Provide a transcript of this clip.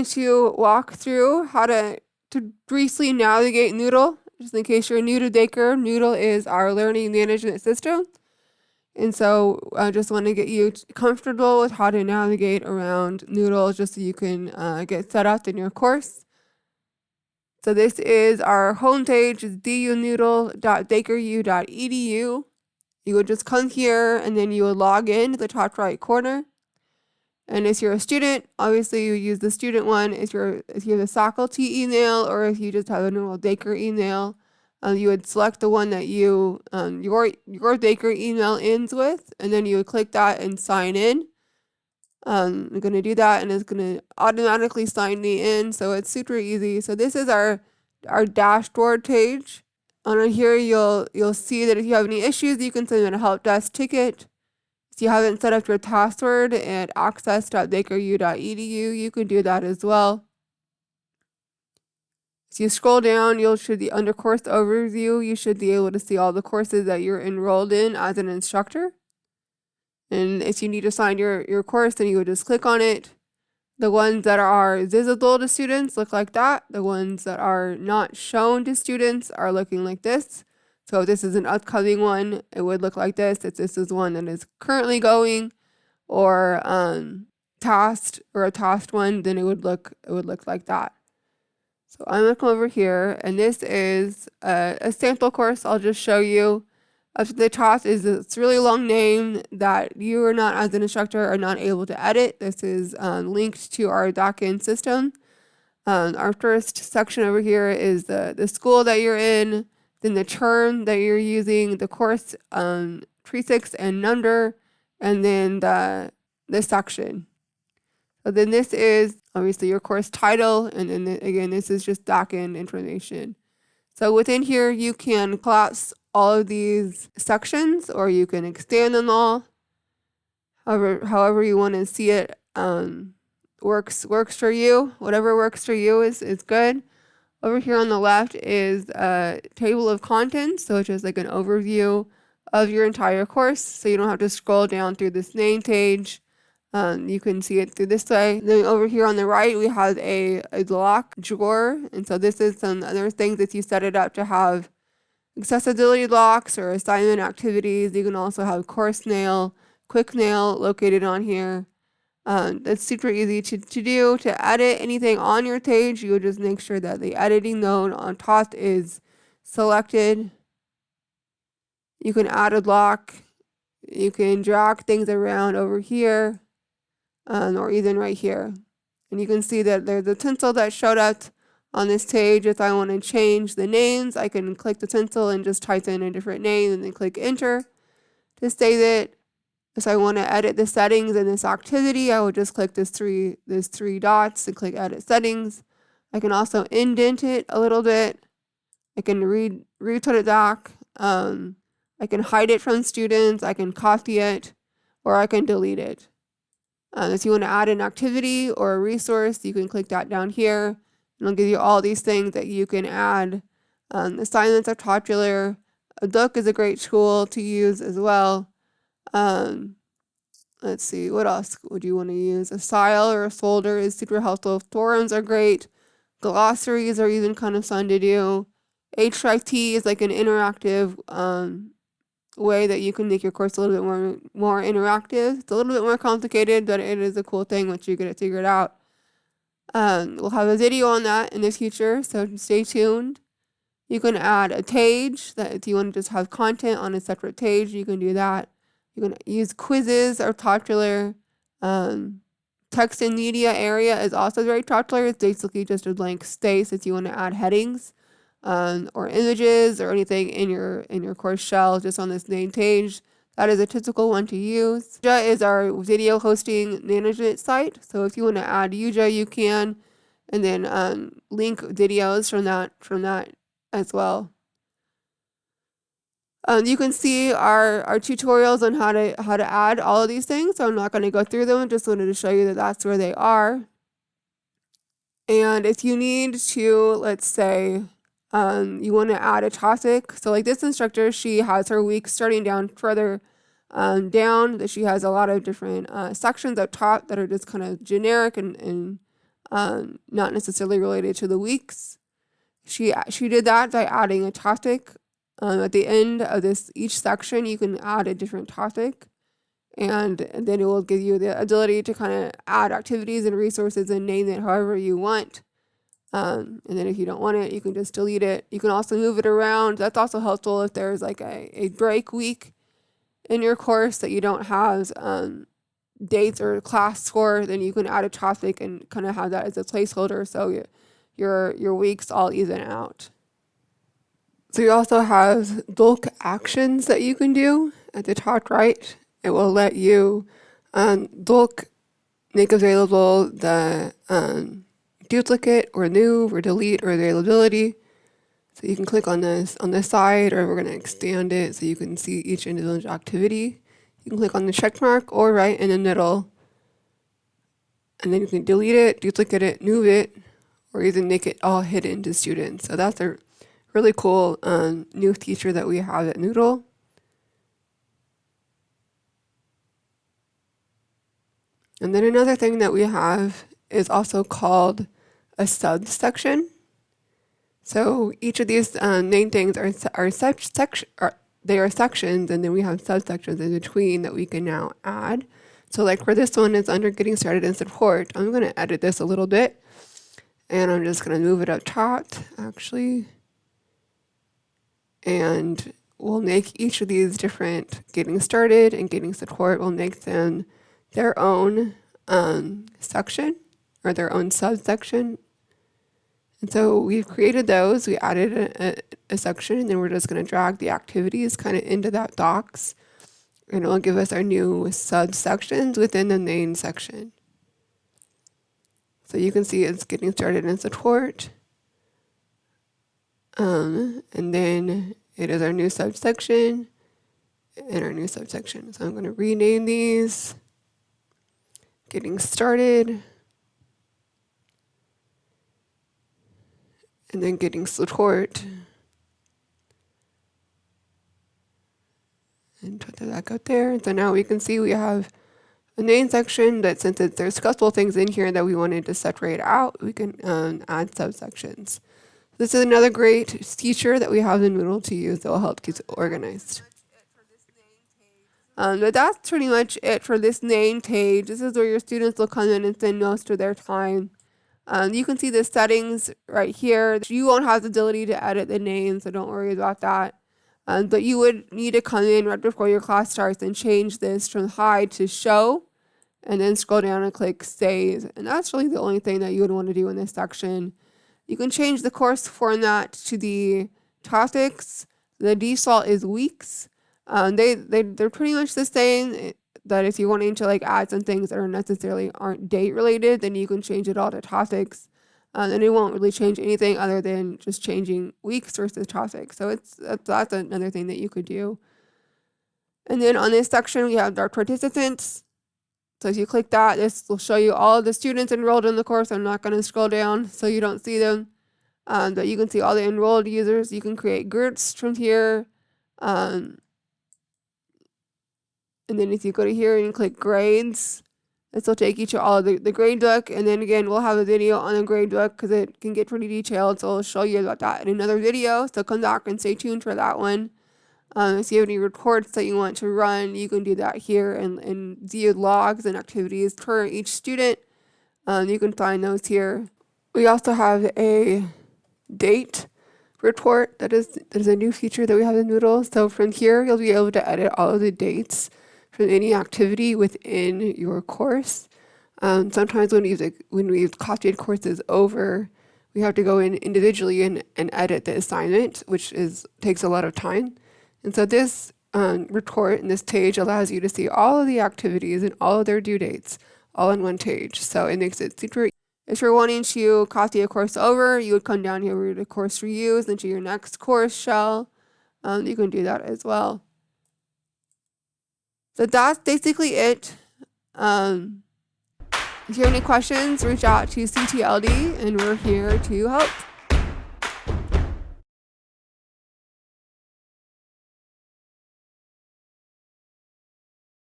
To walk through how to briefly navigate Moodle. Just in case you're new to Daker, Moodle is our learning management system. And so I just want to get you comfortable with how to navigate around Moodle just so you can get set up in your course. So this is our homepage, is dunoodle.dakeru.edu. You would just come here and then you would log in to the top right corner. And if you're a student, obviously you use the student one. If you have a faculty email or if you just have a normal Daker email, you would select the one that your Daker email ends with, and then you would click that and sign in. I'm going to do that, and it's going to automatically sign me in, so it's super easy. So this is our dashboard page. On here, you'll see that if you have any issues, you can send in a help desk ticket. If you haven't set up your password at access.dakeru.edu, you can do that as well. If you scroll down, should be under course overview, you should be able to see all the courses that you're enrolled in as an instructor. And if you need to assign your course, then you would just click on it. The ones that are visible to students look like that. The ones that are not shown to students are looking like this. So if this is an upcoming one, it would look like this. If this is one that is currently going or tasked or a tasked one, then it would look like that. So I'm going to come over here, and this is a sample course. I'll just show you. Up to the top is this really long name that you are not, as an instructor, are not able to edit. This is linked to our backend system. Our first section over here is the school that you're in, then the term that you're using, the course prefix and number, and then the section. So then this is obviously your course title, and then again, this is just backend information. So within here, you can collapse all of these sections, or you can expand them all. However you want to see it works for you. Whatever works for you is good. Over here on the left is a table of contents, so it's just like an overview of your entire course, so you don't have to scroll down through this name page. You can see it through this way. Then over here on the right, we have a lock drawer. And so this is some other things if you set it up to have accessibility locks or assignment activities. You can also have course nail, quick nail located on here. That's super easy to do. To edit anything on your page, you would just make sure that the editing node on top is selected. You can add a lock. You can drag things around over here. Or even right here. And you can see that there's a pencil that showed up on this page. If I want to change the names, I can click the pencil and just type in a different name and then click enter to save it. If I want to edit the settings in this activity, I will just click these three dots and click edit settings. I can also indent it a little bit. I can re-put it back. I can hide it from students. I can copy it, or I can delete it. If you want to add an activity or a resource, you can click that down here. And it'll give you all these things that you can add. Assignments are popular. A book is a great tool to use as well. Let's see, what else would you want to use? A file or a folder is super helpful. Forums are great. Glossaries are even kind of fun to do. HIT is like an interactive way that you can make your course a little bit more interactive. It's a little bit more complicated, but it is a cool thing once you get it figured out. We'll have a video on that in the future, so stay tuned. You can add a page that if you want to just have content on a separate page, you can do that. You can use quizzes are popular. Text and media area is also very popular. It's basically just a blank space if you want to add headings. Or images or anything in your course shell just on this main page. That is a typical one to use. Yuja is our video hosting management site. So if you want to add Yuja, you can, and then link videos from that as well. You can see our tutorials on how to add all of these things. So I'm not going to go through them. Just wanted to show you that that's where they are. And if you need to, let's say, you want to add a topic. So like this instructor, she has her week starting down further down. That she has a lot of different sections up top that are just kind of generic and not necessarily related to the weeks. She did that by adding a topic. At the end of each section, you can add a different topic, and then it will give you the ability to kind of add activities and resources and name it however you want. And then if you don't want it, you can just delete it. You can also move it around. That's also helpful if there's like a break week in your course that you don't have dates or class score, then you can add a topic and kind of have that as a placeholder so your weeks all even out. So you also have bulk actions that you can do at the top right. It will let you bulk make available the duplicate or move or delete or availability. So you can click on this on the side, or we're going to expand it so you can see each individual activity. You can click on the check mark or right in the middle, and then you can delete it, duplicate it, move it, or even make it all hidden to students. So that's a really cool new feature that we have at Moodle. And then another thing that we have is also called a subsection. So each of these main things are sections, and then we have subsections in between that we can now add. So like for this one, it's under getting started and support. I'm going to edit this a little bit, and I'm just going to move it up top, actually. And we'll make each of these different getting started and getting support, we'll make them their own section or their own subsection. And so we've created those, we added a section, and then we're just going to drag the activities kind of into that docs, and it will give us our new subsections within the main section. So you can see it's getting started in support. And then it is our new subsection and our new subsection. So I'm going to rename these. Getting started. And then getting support. And put that back out there. So now we can see we have a main section that, since there's a couple things in here that we wanted to separate out, we can add subsections. This is another great feature that we have in Moodle to use that will help keep it organized. But that's pretty much it for this name page. This is where your students will come in and spend most of their time. You can see the settings right here. You won't have the ability to edit the name, so don't worry about that. But you would need to come in right before your class starts and change this from hide to show, and then scroll down and click save. And that's really the only thing that you would want to do in this section. You can change the course format to the topics. The default is weeks. They're pretty much the same. That if you're wanting to like add some things that aren't date related, then you can change it all to topics. And it won't really change anything other than just changing weeks versus topics. So that's another thing that you could do. And then on this section, we have our participants. So if you click that, this will show you all of the students enrolled in the course. I'm not going to scroll down so you don't see them. But you can see all the enrolled users. You can create groups from here. And then if you go to here and click grades, this will take you to all of the grade book. And then again, we'll have a video on the grade book because it can get pretty detailed. So I'll show you about that in another video. So come back and stay tuned for that one. If you have any reports that you want to run, you can do that here and view logs and activities for each student. You can find those here. We also have a date report. That is a new feature that we have in Moodle. So from here, you'll be able to edit all of the dates from any activity within your course. Sometimes when we've copied courses over, we have to go in individually and edit the assignment, which takes a lot of time. And so this report and this page allows you to see all of the activities and all of their due dates all in one page. So it makes it super. If you're wanting to copy a course over, you would come down here to course reuse into your next course shell. You can do that as well. So that's basically it. If you have any questions, reach out to CTLD and we're here to help.